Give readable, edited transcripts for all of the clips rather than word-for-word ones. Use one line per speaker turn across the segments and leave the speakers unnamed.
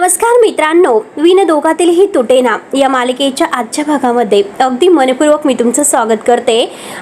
नमस्कार मित्रांनो, विन दोघातीलही तुटेना या मालिकेच्या आजच्या भागामध्ये अगदी मनपूर्वक मी तुमचं स्वागत करते।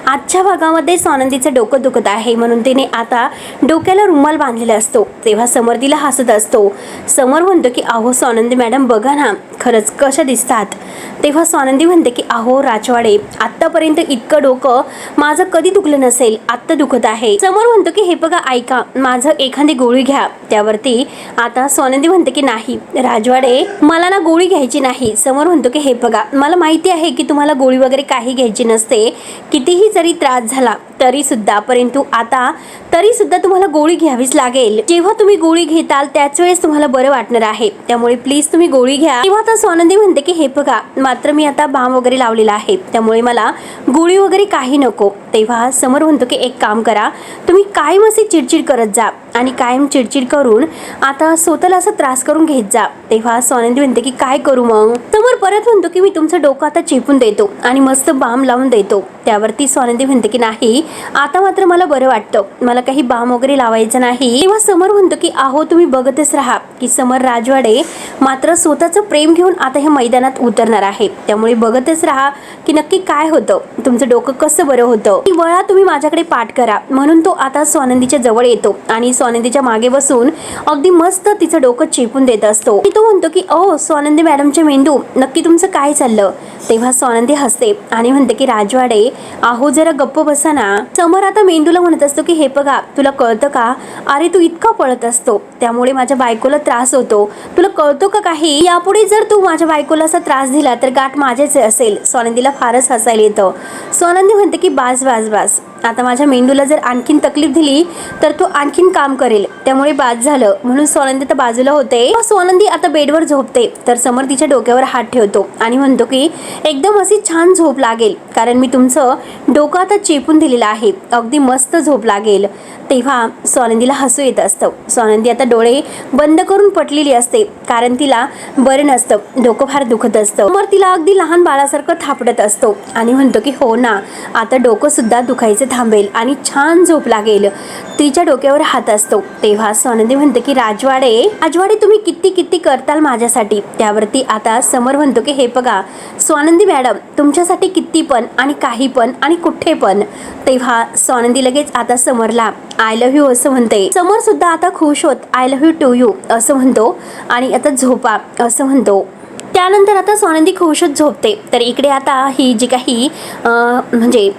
आजच्या भागामध्ये स्वानंदीचं डोकं दुखत आहे म्हणून तिने आता डोक्याला रुमाल बांधलेला असतो। तेव्हा समर तिला हसत असतो। समर म्हणतो की अहो स्वानंदी मॅडम बघा ना, खरंच कशा दिसतात। तेव्हा स्वानंदी म्हणते की अहो राजवाडे, आत्तापर्यंत इतकं डोकं माझं कधी दुखलं नसेल, आत्ता दुखत आहे। समर म्हणतो की हे बघा ऐका, माझं एखादी गोळी घ्या। त्यावरती आता स्वानंदी म्हणते की नाही राजवाडे, मला ना गोळी घ्यायची नाही। समर म्हणतो की हे बघा, मला माहिती आहे की तुम्हाला गोळी वगैरे काही घ्यायची नसते, कितीही जरी त्रास झाला तरी सुद्धा, परंतु आता तरी सुद्धा तुम्हाला गोळी घ्यावीच लागेल। जेव्हा तुम्ही गोळी घेताल त्याच वेळेस तुम्हाला बरं वाटणार आहे, त्यामुळे प्लीज तुम्ही गोळी घ्या। तेव्हा आता स्वानंदी म्हणते की हे बघा, मात्र मी आता बाम वगैरे लावलेला आहे, त्यामुळे मला गोळी वगैरे काही नको। तेव्हा समर म्हणतो की एक काम करा, तुम्ही कायम अशी चिडचिड करत जा आणि कायम चिडचिड करून आता स्वतःला असा त्रास करून घेत जा। तेव्हा स्वानंदी म्हणते की काय करू मग? समर परत म्हणतो की मी तुमचं डोकं आता चेपून देतो आणि मस्त बाम लावून देतो। त्यावरती स्वानंदी म्हणते की नाही, आता मात्र मला बरं वाटतं, मला काही बाम वगैरे लावायचं नाही। तेव्हा समर म्हणतो की अहो तुम्ही बघतच राहा की समर राजवाडे मात्र स्वतःचं प्रेम घेऊन आता हे मैदानात उतरणार आहे, त्यामुळे बघतच राहा की नक्की काय होतं, तुमचं डोकं कसं बरं होतं। वळा तुम्ही माझ्याकडे पाठ करा। म्हणून तो आता स्वानंदीच्या जवळ येतो आणि स्वानंदीच्या मागे बसून अगदी मस्त तिचं डोकं चेपून देत असतो। तो म्हणतो की ओ स्वानंदी मॅडमचे मेंदू, नक्की तुमचं काय चाललं? तेव्हा स्वानंदी हसते आणि म्हणते की राजवाडे अहो जरा गप्प बसा ना। समर आता मेंदूला म्हणत असतो की हे बघा, तुला कळतं का? अरे तू इतका पळत असतो, त्यामुळे माझ्या बायकोला त्रास होतो, तुला कळतो का काही? यापुढे जर तू माझ्या बायकोला असा त्रास दिला तर गाठ माझेच असेल। स्वानंदीला फारच हसायला येतं। स्वानंदी म्हणते की बास बास बास, आता माझ्या मेंदूला जर आणखीन तकलीफ दिली तर तो आणखीन काम करेल, त्यामुळे बाद झालं। म्हणून स्वानंदी तर बाजूला होते। स्वानंदी आता बेडवर झोपते तर समर तिच्या डोक्यावर हात ठेवतो आणि म्हणतो की एकदम अशी छान झोप लागेल, कारण मी तुमचं डोकं आता चेपून दिलेलं आहे, अगदी मस्त झोप लागेल। तेव्हा स्वानंदीला हसू येत असतं। स्वानंदी आता डोळे बंद करून पटलेली असते, कारण तिला बरं नसतं, डोकं फार दुखत असतं। समर तिला अगदी लहान बाळासारखं थापडत असतो आणि म्हणतो की हो ना, आता डोकं सुद्धा दुखायचं थांबेल आणि छान झोप लागेल। तिच्या डोक्यावर हात असतो। तेव्हा स्वानंदी म्हणते की राजवाडे तुम्ही किती किती करताल माझ्यासाठी। त्यावरती आता समर म्हणतो की हे बघा स्वानंदी मॅडम, तुमच्यासाठी किती पण आणि काही पण आणि कुठे पण। तेव्हा स्वानंदी लगेच आता समरला आय लव्ह यू असं म्हणते। समर सुद्धा आता खुश होत I love you to you असं म्हणतो आणि आता झोपा असं म्हणतो। त्यानंतर आता स्वानंदी खुशच झोपते। तर इकडे आता ही जी काही म्हणजे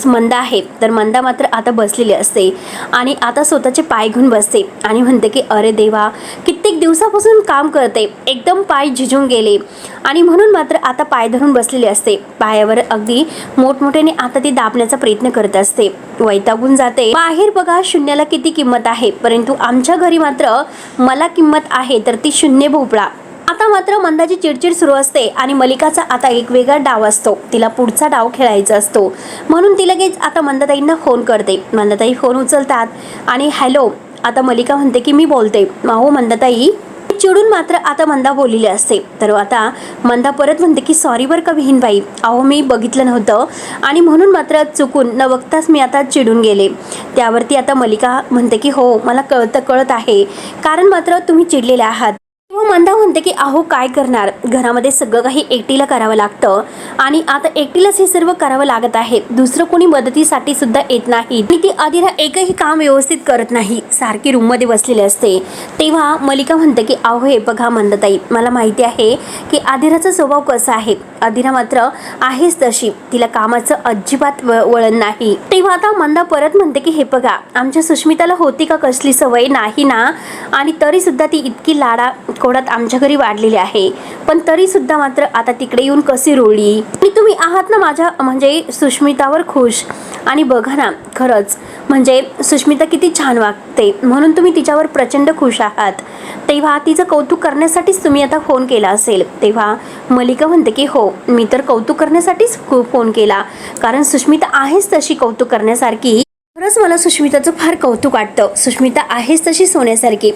मंदा आहे, तर मंदा मात्र आता बसलेली असते आणि आता स्वतःचे पाय घेऊन बसते आणि म्हणते की अरे देवा, कित्येक दिवसापासून काम करते, एकदम पाय झिजून गेले आणि म्हणून मात्र आता पाय धरून बसलेली असते। पायावर अगदी मोठमोठ्याने आता ती दाबण्याचा प्रयत्न करत असते, वैतागून जाते। बाहेर बघा शून्याला किती किंमत आहे, परंतु आमच्या घरी मात्र मला किंमत आहे तर ती शून्य भोपळा। आता मात्र मंदाची चिडचिड सुरू असते आणि मलिकाचा आता एक वेगळा डाव असतो, तिला पुढचा डाव खेळायचा असतो, म्हणून ती लगेच आता मंदाताईंना फोन करते। मंदाताई फोन उचलतात आणि हॅलो, आता मलिका म्हणते की मी बोलते। अहो मंदाताई, चिडून मात्र आता मंदा बोललेली असते। तर आता मंदा परत म्हणते की सॉरी बरं का विहीनबाई, अहो मी बघितलं नव्हतं आणि म्हणून मात्र चुकून न बघताच मी आता चिडून गेले। त्यावरती आता मलिका म्हणते की हो मला कळत आहे, कारण मात्र तुम्ही चिडलेले आहात। मंदा म्हणते की अहो काय करणार, घरामध्ये सगळं काही एकटीला करावं लागतं आणि आता एकटीलाच हे सर्व करावं लागत आहे, दुसरं कोणी मदतीसाठी सुद्धा येत नाही आणि ती आदिरा एकही काम व्यवस्थित करत नाही, सारखी रूम मध्ये बसलेली असते। तेव्हा मलिका म्हणते की अहो हे बघा मंदाताई, मला माहिती आहे की आदिराचा स्वभाव कसा आहे, आदिरा मात्र आहेच तशी, तिला कामाचं अजिबात वळण नाही। तेव्हा आता मंदा परत म्हणते की हे बघा, आमच्या सुष्मिताला होती का कसली सवय नाही ना, आणि तरी सुद्धा ती इतकी लाडा कोडात आमच्या घरी वाढलेली आहे, पण तरी सुद्धा मात्र आता तिकडे येऊन कशी रोळली। आणि तुम्ही आहात ना माझ्या म्हणजे सुष्मितावर खुश, आणि बघा ना खरंच म्हणजे सुष्मिता किती छान वागते, म्हणून तुम्ही तिच्यावर प्रचंड खुश आहात। तेव्हा तिचं कौतुक करण्यासाठीच तुम्ही आता फोन केला असेल। तेव्हा मलिका म्हणते की हो, मी तर कौतुक करण्यासाठीच फोन केला, कारण सुष्मिता आहेच तशी कौतुक करण्यासारखी। खरंच मला सुष्मिताचं फार कौतुक वाटतं, सुष्मिता आहेच तशी सोन्यासारखी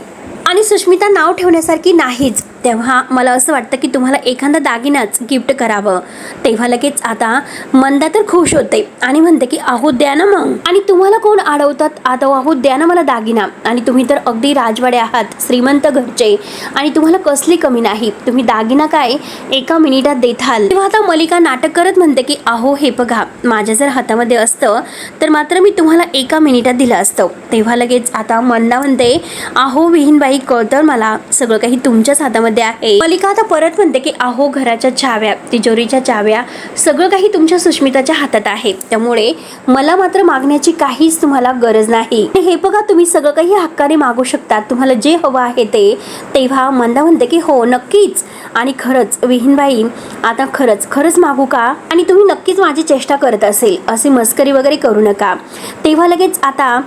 आणि सुष्मिता नाव ठेवण्यासारखी नाहीच। तेव्हा मला असं वाटतं की तुम्हाला एखादा दागिनाच गिफ्ट करावं. तेव्हा लगेच आता मंदा तर खुश होते आणि म्हणते की अहो द्या ना मग. आणि तुम्हाला कोण अडवतात, आता अहो द्या ना मला दागिना. आणि तुम्ही तर अगदी राजवाडे आहात, श्रीमंत घरचे, आणि तुम्हाला कसली कमी नाही. तुम्ही दागिना काय 1 मिनिटात देताल. तेव्हा आता मलिका नाटक करत म्हणते की अहो हे बघा, माझ्या जर हातामध्ये असतं तर मात्र मी तुम्हाला 1 मिनिटात दिलं असतं. तेव्हा लगेच आता मंदा म्हणते अहो विहीनबाई, कळतं मला, सगळं काही तुमच्याच हातामध्ये आहे. मलिका आता परत म्हणते की अहो घराच्या चाव्या, तिजोरीच्या चाव्या, सगळं काही तुमच्या सुष्मिताच्या हातात आहे. त्यामुळे मला मात्र मागण्याची काहीच तुम्हाला गरज नाही. हे बघा, तुम्ही सगळं काही हक्काने मागू शकता, तुम्हाला जे हवं आहे ते. तेव्हा मंदा म्हणते की हो नक्कीच. आणि खरंच विहीनबाई, आता खरंच मागू का? आणि तुम्ही नक्कीच माझी चेष्टा करत असेल, अशी मस्करी वगैरे करू नका. तेव्हा लगेच आता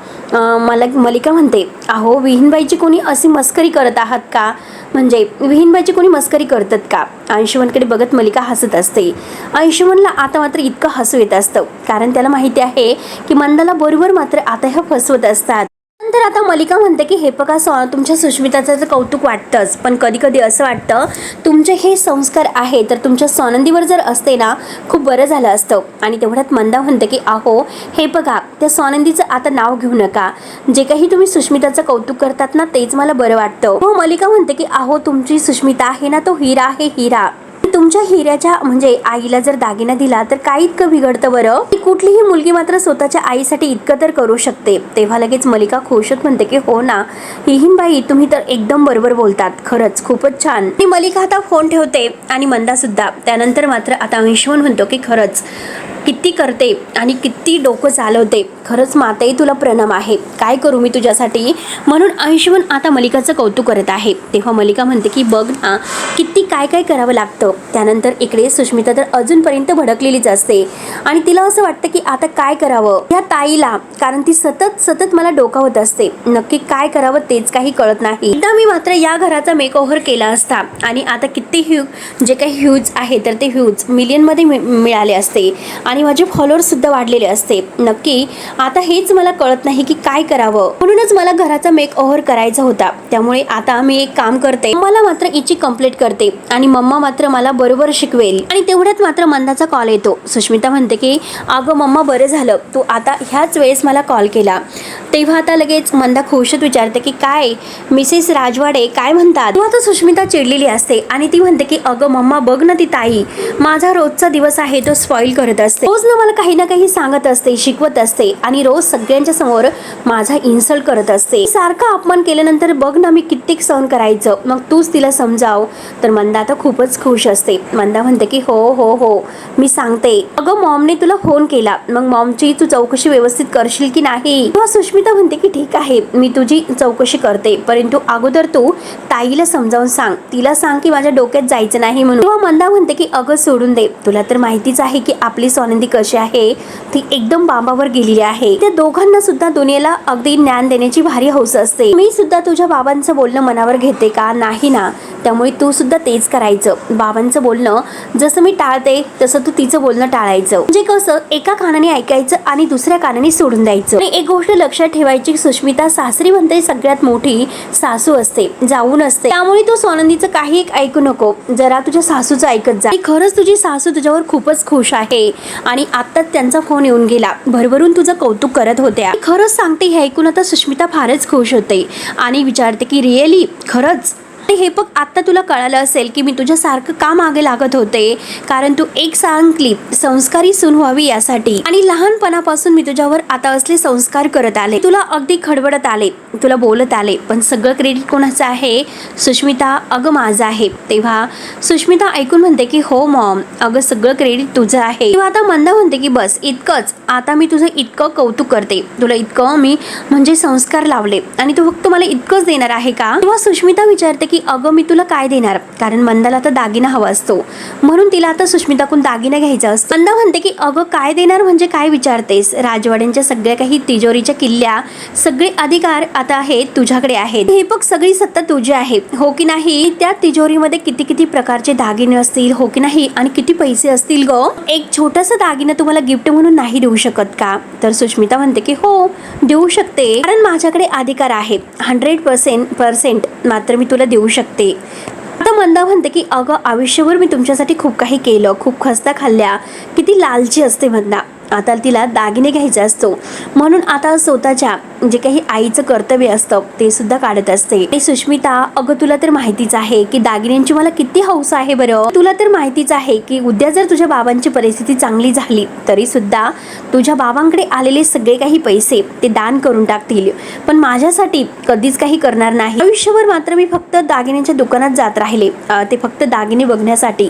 मलिका म्हणते अहो विहीनबाईची कोणी अशी मस्करी करत आहात का? म्हणजे विहीनबाईची कोणी मस्करी करतात का? अंशुमनकडे बघत मलिका हसत असते. अंशुमनला आता मात्र इतकं हसू येत असतं, कारण त्याला माहिती आहे की मंदाला बरोबर मात्र आता हे फसवत असतात. नंतर आता मलिका म्हणते की हे बघा, तुमच्या सुष्मिताचं तर कौतुक वाटतंच, पण कधी कधी असं वाटतं तुमचे हे संस्कार आहे तर तुमच्या सोनंदीवर जर असते ना, खूप बरं झालं असतं. आणि तेवढ्यात मंदा म्हणते की अहो हे बघा, त्या सोनंदीचं आता नाव घेऊ नका. जे काही तुम्ही सुष्मिताचं कौतुक करतात ना, तेच मला बरं वाटतं. हो, मलिका म्हणते की अहो तुमची सुष्मिता आहे ना, तो हिरा आहे, हिरा. तुमच्या हिऱ्याच्या म्हणजे आईला जर दागिना दिला तर काय इतकं बिघडतं बरं? कुठलीही मुलगी मात्र स्वतःच्या आईसाठी इतकं तर करू शकते. तेव्हा लगेच मलिका खुश होत म्हणते की हो ना हिहीनबाई, तुम्ही तर एकदम बरोबर बोलतात, खरंच खूपच छान. आणि मलिका आता फोन ठेवते आणि मंदा सुद्धा. त्यानंतर मात्र आता अंशुमन म्हणतो की खरंच किती करते आणि किती डोकं चालवते, खरंच माताई तुला प्रणाम आहे, काय करू मी तुझ्यासाठी. म्हणून अंशुमन आता मलिकाचं कौतुक करत आहे. तेव्हा मलिका म्हणते की बघ ना, किती काय काय करावं लागतं. त्यानंतर इकडे सुष्मिता तर अजूनपर्यंत भडकलेलीच असते आणि तिला असं वाटतं की आता काय करावं या ताईला, कारण ती सतत मला डोकावत असते. नक्की काय करावं तेच काही कळत नाही. एकदा मी मात्र या घराचा मेकओव्हर केला असता आणि आता किती जे काही व्ह्यूज आहे तर ते व्ह्यूज मिलियनमध्ये मिळाले असते आणि माझे फॉलोअर्स सुद्धा वाढलेले असते. नक्की आता हेच मला कळत नाही की काय करावं. म्हणूनच मला घराचा मेकओव्हर करायचा होता. त्यामुळे आता मी एक काम करते, मला मात्र हिची कंप्लीट करते आणि मम्मा मात्र मला बरोबर शिकवेल. आणि तेवढ्यात मात्र मंदाचा कॉल येतो. सुष्मिता म्हणते की अगं मम्मा, बरं झालं तू आता ह्याच वेळेस मला कॉल केला. तेव्हा आता लगेच मंदा खुशत विचारते की काय मिसेस राजवाडे काय म्हणतात. तेव्हा तर सुष्मिता चिडलेली असते आणि ती म्हणते की अगं मम्मा, बघ ना ती ताई माझा रोजचा दिवस आहे तो स्पॉइल करत असते. रोज ना मला काही ना काही सांगत असते, शिकवत असते आणि रोज सगळ्यांच्या समोर माझा इन्सल्ट करत असते. सारखा अपमान केल्यानंतर बघ ना मी कित्येक सहन करायचं, मग तूच तिला समजाव. तर मंदा आता खूपच खुश असते. मंदा म्हणते की हो हो हो मी सांगते. अगं मॉमने तुला फोन केला, मग मॉमची तू चौकशी व्यवस्थित करशील की नाही. तेव्हा सुष्मिता म्हणते की ठीक आहे, मी तुझी चौकशी करते, परंतु अगोदर तू ताईला समजावून सांग, तिला सांग की माझ्या डोक्यात जायचं नाही म्हणून. तेव्हा मंदा म्हणते की अगं सोडून दे, तुला तर माहितीच आहे की आपली सोनंदी कशी आहे, ती एकदम बाबावर गेलेली आहे. त्या दोघांना सुद्धा दुनियेला अगदी ज्ञान देण्याची भारी हौस असते. मी सुद्धा तुझ्या बाबांचं बोलणं मनावर घेते का? नाही ना. त्यामुळे तू सुद्धा तेच करायचं. बाबांचं बोलणं जसं मी टाळते तसं तू तिचं बोलणं टाळायचं. म्हणजे कसं, एका कानाने ऐकायचं आणि दुसऱ्या कानाने सोडून द्यायचं. आणि एक गोष्ट लक्षात ठेवायची, सुष्मिता सासरी म्हणते सगळ्यात मोठी सासू असते, जाऊन असते. त्यामुळे तू सोनंदीचं काही एक ऐकू नको, जरा तुझ्या सासूचं ऐकत जा. खरंच तुझी सासू तुझ्यावर खूपच खुश आहे आणि आत्ताच त्यांचा फोन येऊन गेला, भरभरून तुझं कौतुक करत होत्या. खरंच सांगते, हे ऐकून आता सुष्मिता फारच खुश होते आणि विचारते की रिअली खरंच. हे बघ, आता तुला कळालं असेल की मी तुझ्यासारखं का मागे लागत होते, कारण तू एक चांगली संस्कारी सून व्हावी यासाठी. आणि लहानपणापासून मी तुझ्यावर आता असले संस्कार करत आले, तुला अगदी खडबडत आले, तुला बोलत आले, पण सगळं क्रेडिट कोणाचं आहे? सुष्मिता, अगं माझं आहे. तेव्हा सुष्मिता ऐकून म्हणते की हो मॉम, अगं सगळं क्रेडिट तुझं आहे. तेव्हा आता मंदा म्हणते की बस इतकंच, आता मी तुझं इतकं कौतुक करते, तुला इतकं मी म्हणजे संस्कार लावले आणि तू फक्त मला इतकंच देणार आहे का? तेव्हा सुष्मिता विचारते की अगं मी तुला काय देणार, कारण मंदाला आता दागिना हवा असतो, म्हणून तिला आता सुष्मिताकडून दागिना घ्यायचा असतो. मंदा म्हणते की अगं काय देणार म्हणजे काय विचारतेस, राजवाड्यांच्या सगळ्या काही तिजोरीच्या किल्ल्या, सगळे अधिकार आता हे तुझ्याकडे आहेत. हे बघ, सगळी सत्ता तुझी आहे, हो की नाही? त्या तिजोरीमध्ये किती किती प्रकारचे दागिने असतील, हो की नाही, आणि किती पैसे असतील ग. एक छोटासा दागिना तुम्हाला गिफ्ट म्हणून नाही देऊ शकत का? तर सुष्मिता म्हणते की हो देऊ शकते, कारण माझ्याकडे अधिकार आहे 100% मात्र मी तुला देऊ शकते. आता मंदा म्हणते की अगं आयुष्यभर मी तुमच्यासाठी खूप काही केलं, खूप खस्ता खाल्ल्या, किती लालची असते मंदा. आता तिला दागिने घ्यायचे असतो म्हणून आता स्वतःच्या जे काही आईचं कर्तव्य असतं ते सुद्धा काढत असते. आणि सुष्मिता, अगं तुला तर माहितीच आहे की दागिन्यांची मला किती हौस आहे बरं. तुला तर माहितीच आहे की उद्या जर तुझ्या बाबांची परिस्थिती चांगली झाली तरी सुद्धा तुझ्या बाबांकडे आलेले सगळे काही पैसे ते दान करून टाकतील, पण माझ्यासाठी कधीच काही करणार नाही. आयुष्यभर मात्र मी फक्त दागिन्यांच्या दुकानात जात राहिले, ते फक्त दागिने बघण्यासाठी.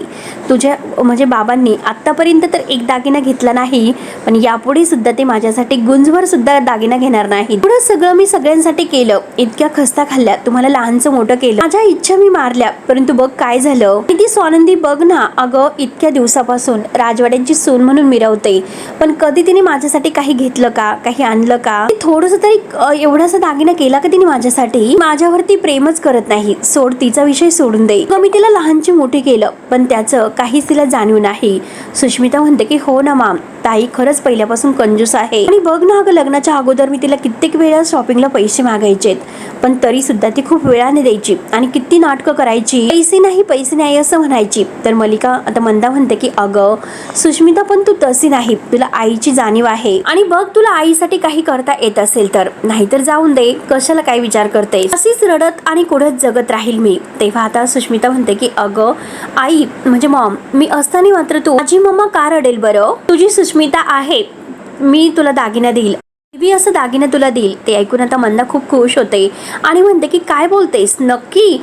तुझ्या म्हणजे बाबांनी आतापर्यंत तर एक दागिना घेतला नाही, पण यापुढे सुद्धा ते माझ्यासाठी गुंजभर सुद्धा दागिना घेणार नाही. एवढं सगळं मी सगळ्यांसाठी केलं, इतक्या खस्ता खाल्ल्या, तुम्हाला लहानचं मोठं केलं, माझ्या इच्छा मी मारल्या, परंतु बघ काय झालं. ती स्वानंदी बघ ना, अगं इतक्या दिवसापासून राजवाड्यांची सून म्हणून मिरवते, पण कधी तिने माझ्यासाठी काही घेतलं का, काही आणलं का, थोडंसं तरी एवढासा दागिना केला का तिने माझ्यासाठी. माझ्यावरती प्रेमच करत नाही, सोड तिचा विषय सोडून दे. मी तिला लहानची मोठी केलं पण त्याचं काहीच तिला जाणीव नाही. सुष्मिता म्हणते की हो ना माम, ताई खरंच पहिल्यापासून कंजूस आहे. आणि बघ ना अगं, लग्नाच्या अगोदर मी तिला कित्येक वेळा शॉपिंगला पैसे मागायचे, पण तरी सुद्धा ती खूप वेळाने द्यायची आणि किती नाटकं करायची, पैसे नाही असं म्हणायची. तर मलिका आता मंदा म्हणते की अगं सुष्मिता, पण तू तशी नाही, तुला आईची जाणीव आहे आणि बघ तुला आईसाठी काही करता येत असेल तर, नाहीतर जाऊन दे, कशाला काय विचार करते. अशीच रडत आणि कुढत जगत राहील मी. तेव्हा आता सुष्मिता म्हणते की अगं आई म्हणजे मॉम, मी असताना मात्र तू माझी मम्मा का रडेल बरं. तुझी सुष्मिता आहे, मी तुला दागिना देईल, मी असं दागिना तुला देईल. ते ऐकून आता मंदा खूप खुश होते आणि म्हणते की काय बोलतेस, नक्की.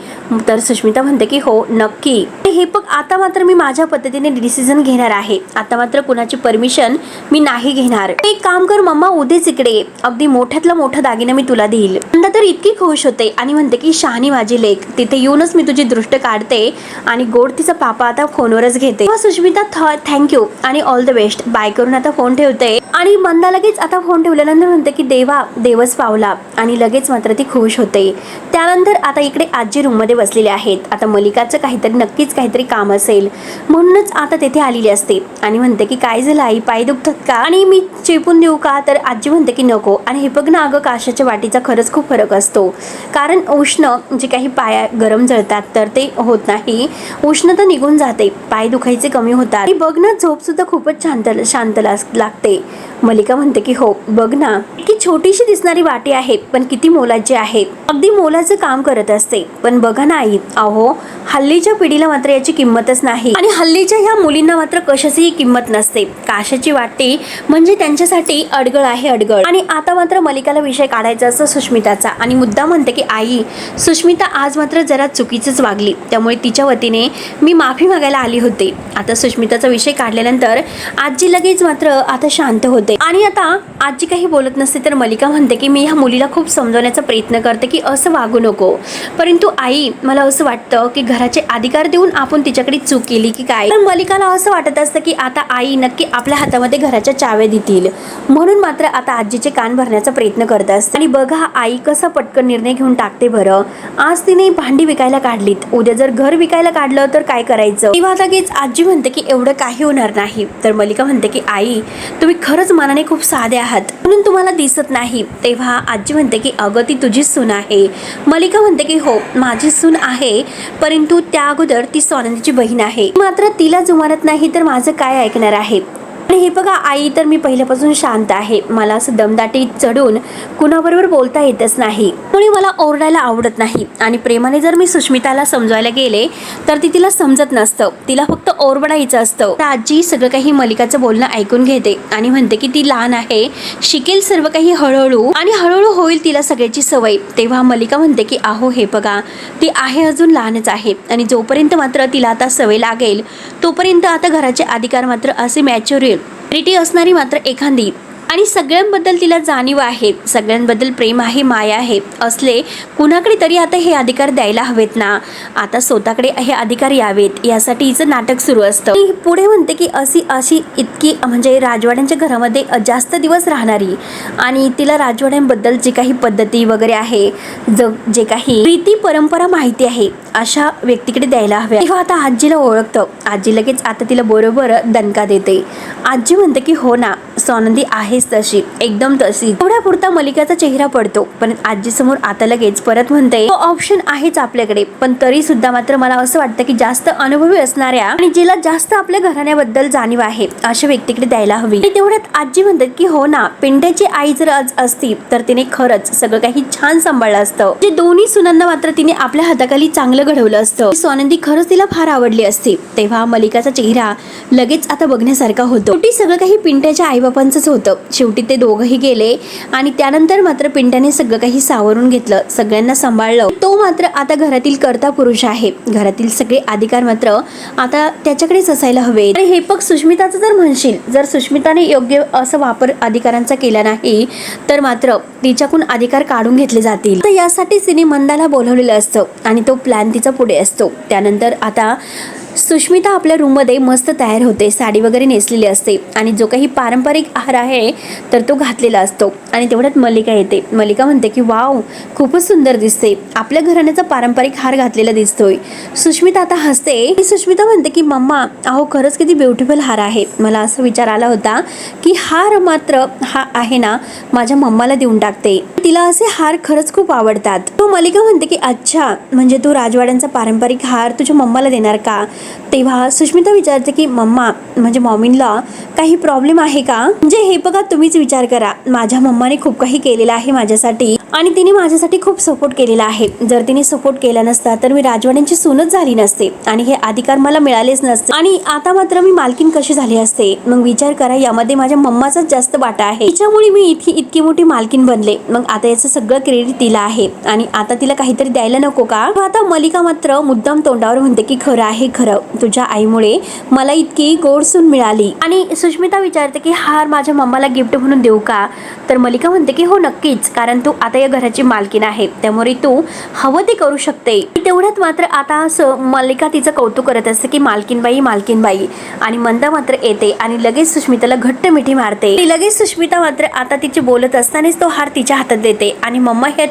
तर सुष्मिता म्हणते की हो नक्की. हे बघ आता मात्र मी माझ्या पद्धतीने डिसिजन घेणार आहे, आता मात्र कुणाची परमिशन मी नाही घेणार. एक काम कर मम्मा, उद्याच इकडे अगदी मोठ्यातला मोठा दागिना मी तुला देईल. मंदा तर इतकी खुश होते आणि म्हणते की शहाणी माझी लेक, तिथे येऊनच मी तुझी दृष्ट काढते आणि गोड तिचा पापा आता फोनवरच घेते. सुष्मिता थँक्यू आणि ऑल द बेस्ट बाय करून आता फोन ठेवते. आणि मंदा लगेच आता फोन ठेवल्यानंतर म्हणते की देवच पावला आणि लगेच मात्र ती खुश होते. त्यानंतर आता इकडे आजी रूम मध्ये बसलेले आहेत. आता मलिकाचं नक्कीच काहीतरी काम असेल म्हणूनच आता तेथे आलेली असते आणि म्हणते की काय झालं आई, पाय दुखतात का आणि मी चेपून देऊ का. तर आजी म्हणते की नको. आणि हे बघ ना अगं, काशाच्या वाटीचा खरंच खूप फरक असतो, कारण उष्ण जे काही पाय गरम जळतात तर ते होत नाही, उष्णता निघून जाते, पाय दुखायचे कमी होतात. आणि बघ ना झोप सुद्धा खूपच शांत लागते. मलिका म्हणते की हो बघ ना, की छोटीशी दिसणारी वाटी आहे पण किती मोलाची आहे, अगदी मोलाचं काम करत असते. पण बघा ना आई, अहो हल्लीच्या पिढीला मात्र याची किंमतच नाही आणि हल्लीच्या ह्या मुलींना मात्र कशाचीही किंमत नसते. काशाची वाटी म्हणजे त्यांच्यासाठी अडगळ आहे, अडगळ. आणि आता मात्र मलिकाला विषय काढायचा असतो सुष्मिताचा आणि मुद्दा म्हणते की आई सुष्मिता आज मात्र जरा चुकीचंच वागली, त्यामुळे तिच्या वतीने मी माफी मागायला आली होते. आता सुष्मिताचा विषय काढल्यानंतर आजी लगेच मात्र आता शांत होते आणि आता आजी काही बोलत नसते. तर मलिका म्हणते की मी ह्या मुलीला खूप समजवण्याचा प्रयत्न करते की असं वागू नको, परंतु आई मला असं वाटतं की घराचे अधिकार देऊन आपण तिच्याकडे चूक केली की काय. तर मलिकाला असं वाटत असतं की आता आई नक्की आपल्या हातामध्ये घराच्या चाव्या देतील, म्हणून मात्र आता आजीचे कान भरण्याचा प्रयत्न करत असते. आणि बघा आई कसा पटकन निर्णय घेऊन टाकते बरं. आज तिने भांडी विकायला काढलीत, उद्या जर घर विकायला काढलं तर काय करायचं. तेव्हा लगेच आजी म्हणते की एवढं काही होणार नाही. तर मलिका म्हणते की आई तुम्ही खरंच मनाने खूप साधे आहात म्हणून तुम्हाला दिसत नाही. तेव्हा आजी म्हणते की अगं ती तुझी सून आहे. मलिका म्हणते की हो माझी सून आहे, परंतु त्या अगोदर ती स्वानंदीची बहीण आहे, मात्र तिला जुमानत नाही तर माझं काय ऐकणार आहे. आणि हे बघा आई, तर मी पहिल्यापासून शांत आहे, मला असं दमदाटी चढून कुणाबरोबर बोलता येतच नाही, म्हणून मला ओरडायला आवडत नाही. आणि प्रेमाने जर मी सुष्मिताला समजायला गेले तर ती तिला समजत नसतं, तिला फक्त ओरबडायचं असतं. तर आजी सगळं काही मलिकाचं बोलणं ऐकून घेते आणि म्हणते की ती लहान आहे, शिकेल सर्व काही हळूहळू आणि हळूहळू होईल तिला सगळ्याची सवय. तेव्हा मलिका म्हणते की अहो हे बघा ती आहे अजून लहानच आहे आणि जोपर्यंत मात्र तिला आता सवय लागेल तोपर्यंत आता घराचे अधिकार मात्र असे मॅच्युरिटी असणारी मात्र एखादी आणि सगळ्यांबद्दल तिला जाणीव आहे, सगळ्यांबद्दल प्रेम आहे, माया आहे असले कुणाकडे तरी आता हे अधिकार द्यायला हवेत ना. आता स्वतःकडे हे अधिकार यावेत यासाठी हिचं नाटक सुरू असतं. पुढे म्हणते की अशी इतकी म्हणजे राजवाड्यांच्या घरामध्ये जास्त दिवस राहणारी आणि तिला राजवाड्यांबद्दल जे काही पद्धती वगैरे आहे, जे काही रीती परंपरा माहिती आहे अशा व्यक्तीकडे द्यायला हव्या. तेव्हा आता आजीला ओळखतं. आजी लगेच आता तिला बरोबर दणका देते. आजी म्हणते की हो ना स्वानंदी आहे आहेस तशी, एकदम तशी. तेवढ्यापुरता मलिकाचा चेहरा पडतो, पण आजी समोर आता लगेच परत म्हणते ऑप्शन आहेच आपल्याकडे, पण तरी सुद्धा मात्र मला असं वाटतं की जास्त अनुभवी असणाऱ्या आणि जिला जास्त आपल्या घराण्याबद्दल जाणीव आहे अशा व्यक्तीकडे द्यायला हवी. आणि तेवढ्यात आजी म्हणतात की हो ना, पिंट्याची आई जर आज असती तर तिने खरंच सगळं काही छान सांभाळलं असतं. जे दोन्ही सुनांना मात्र तिने आपल्या हाताखाली चांगलं घडवलं असतं. स्वानंदी खरंच तिला फार आवडली असती. तेव्हा मलिकाचा चेहरा लगेच आता बघण्यासारखा होतो. शेवटी सगळं काही पिंट्याच्या आईबापांचंच होतं. शेवटी ते दोघंही गेले आणि त्यानंतर मात्र पिंट्याने सगळं काही सावरून घेतलं, सगळ्यांना सांभाळलं. तो मात्र आता घरातील कर्ता पुरुष आहे. घरातील सगळे अधिकार मात्र आता त्याच्याकडेच असायला हवे. आणि हे पग सुष्मिताचं जर म्हणशील, जर सुष्मिताने योग्य असं वापर अधिकारांचा केला नाही तर मात्र तिच्याकडून अधिकार काढून घेतले जातील. तर यासाठी तिने मंदाला बोलवलेलं असतं आणि तो प्लॅन तिचा पुढे असतो. त्यानंतर आता सुष्मिता आपल्या रूममध्ये मस्त तयार होते, साडी वगैरे नेसलेली असते आणि जो काही पारंपरिक आहार आहे तर तो घातलेला असतो. आणि तेवढ्यात मल्लिका येते. मल्लिका म्हणते की वाव, खूपच सुंदर दिसते, आपल्या घराण्याचा पारंपरिक हार घातलेला दिसतोय. सुष्मिता आता हसते. सुष्मिता म्हणते की मम्मा, अहो खरंच किती ब्युटिफुल हार आहे. मला असं विचार आला होता की हार मात्र हा आहे ना माझ्या मम्माला देऊन टाकते, तिला असे हार खरंच खूप आवडतात. तो मल्लिका म्हणते की अच्छा, म्हणजे तू राजवाड्यांचा पारंपरिक हार तुझ्या मम्माला देणार का? तेव्हा सुष्मिता विचारते की मम्मा, म्हणजे मॉमीला काही प्रॉब्लेम आहे का? म्हणजे हे बघा, तुम्हीच विचार करा, माझ्या मम्माने खूप काही केलेलं आहे माझ्यासाठी आणि तिने माझ्यासाठी खूप सपोर्ट केलेला आहे. जर तिने सपोर्ट केला नसता तर मी राजवाड्यांची सूनच झाली नसते आणि हे अधिकार मला मिळालेच नसते आणि आता मात्र मी मालकीन कशी झाली असते. मग विचार करा, यामध्ये माझ्या मम्माचाच जास्त वाटा आहे. तिच्यामुळे मी इतकी मोठी मालकीन बनले. मग आता याचं सगळं क्रेडिट तिला आहे आणि आता तिला काहीतरी द्यायला नको का? आता मल्लिका मात्र मुद्दाम तोंडावर म्हणते की खरं आहे, खरं, तुझ्या आईमुळे मला इतकी गोड सून मिळाली. आणि सुष्मिता विचारते की हार माझ्या मम्माला गिफ्ट म्हणून देऊ का? तर मल्लिका म्हणते की हो नक्कीच, कारण तू आता या घराची मालकीन आहे, त्यामुळे तू हवं ते करू शकते. तेवढ्यात मात्र आता मल्लिका तिचं कौतुक करत असते की मालकीनबाई, मालकीनबाई. आणि मंदा मात्र येते आणि लगेच सुष्मिताला घट्ट मिठी मारते. लगेच सुष्मिता मात्र आता तिची बोलत असतानाच तो हार तिच्या हातात देते आणि मम्मा हे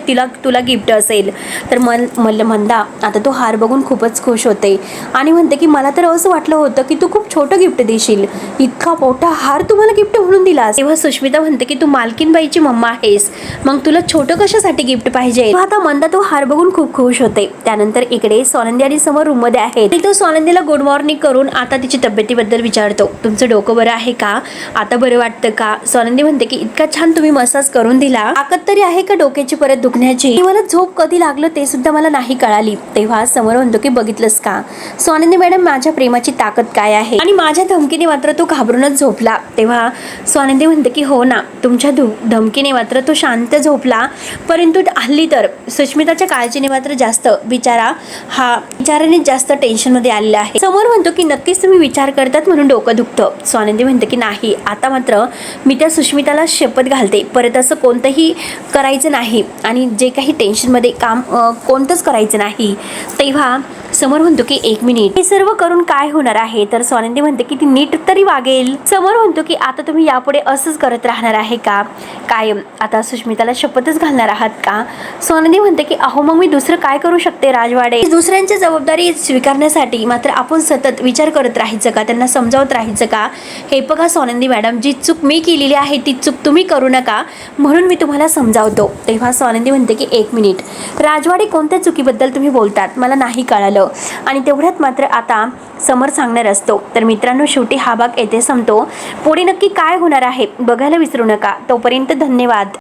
तुला गिफ्ट असेल. तर मंदा आता तो हार बघून खूपच खुश होते आणि म्हणते की मला तर असं वाटलं होतं की तू खूप छोटं गिफ्ट देशील, इतका मोठा हार तुम्हाला गिफ्ट म्हणून दिलास. तेव्हा सुष्मिता म्हणते की तू मालकीनबाईची मम्मा आहेस, मग तुला छोटं कशासाठी गिफ्ट पाहिजे? आता मंदा तो हार बघून खूप खुश होते. त्यानंतर इकडे स्वानंदी आणि समोर रूम मध्ये आहे आणि तो स्वानंदीला गुड मॉर्निंग करून आता तिची तब्येतीबद्दल विचारतो. तुमचं डोकं बरं आहे का? आता बरं वाटतं का? स्वानंदी म्हणते की इतका छान तुम्ही मसाज करून दिला, ताकद तरी आहे का डोक्याची परत दुखण्याची? मला झोप कधी लागलं ते सुद्धा मला नाही कळाली. तेव्हा समोर म्हणतो की बघितलंस का स्वानंदी मॅडम, माझ्या प्रेमाची ताकद काय आहे? आणि माझ्या धमकीने मात्र तो घाबरूनच झोपला. तेव्हा स्वानंदी म्हणते की हो ना, तुमच्या धमकीने मात्र तो शांत झोपला, परंतु हल्ली तर सुष्मिताच्या काळजीने मात्र जास्त विचाराने जास्त टेन्शन मध्ये आलेला आहे. समोर म्हणतो की नक्कीच तुम्ही विचार करतात म्हणून डोकं दुखतं. स्वानंदी म्हणते की नाही, आता मात्र मी त्या सुष्मिताला शपथ घालते, परत असं कोणतंही करायचं नाही आणि जे काही टेन्शन मध्ये काम कोणतंच करायचं नाही. तेव्हा समोर म्हणतो की एक मिनिट, हे सर्व करून काय होणार आहे? तर स्वानंदी म्हणते की ती नीट तरी वागेल. समोर म्हणतो की आता तुम्ही यापुढे असंच करत राहणार आहे का कायम? आता सुष्मिताला शपथच घालणार आहात का? स्वानंदी म्हणते की अहो मग मी दुसरं काय करू शकते राजवाडे? दुसऱ्यांची जबाबदारी स्वीकारण्यासाठी मात्र आपण सतत विचार करत राहायचं का? त्यांना समजावत राहायचं का? हे बघा स्वानंदी मॅडम, जी चूक मी केलेली आहे ती चूक तुम्ही करू नका म्हणून मी तुम्हाला समजावतो. तेव्हा स्वानंदी म्हणते की एक मिनिट, राजवाडे कोणत्या चुकीबद्दल तुम्ही बोलतात मला नाही कळालं. आणि तेवढ्यात मात्र आता समर सांगणार असतो. तर मित्रांनो, शेवटी हा भाग येथे संपतो. पुढे नक्की काय होणार आहे बघायला विसरू नका. तोपर्यंत धन्यवाद.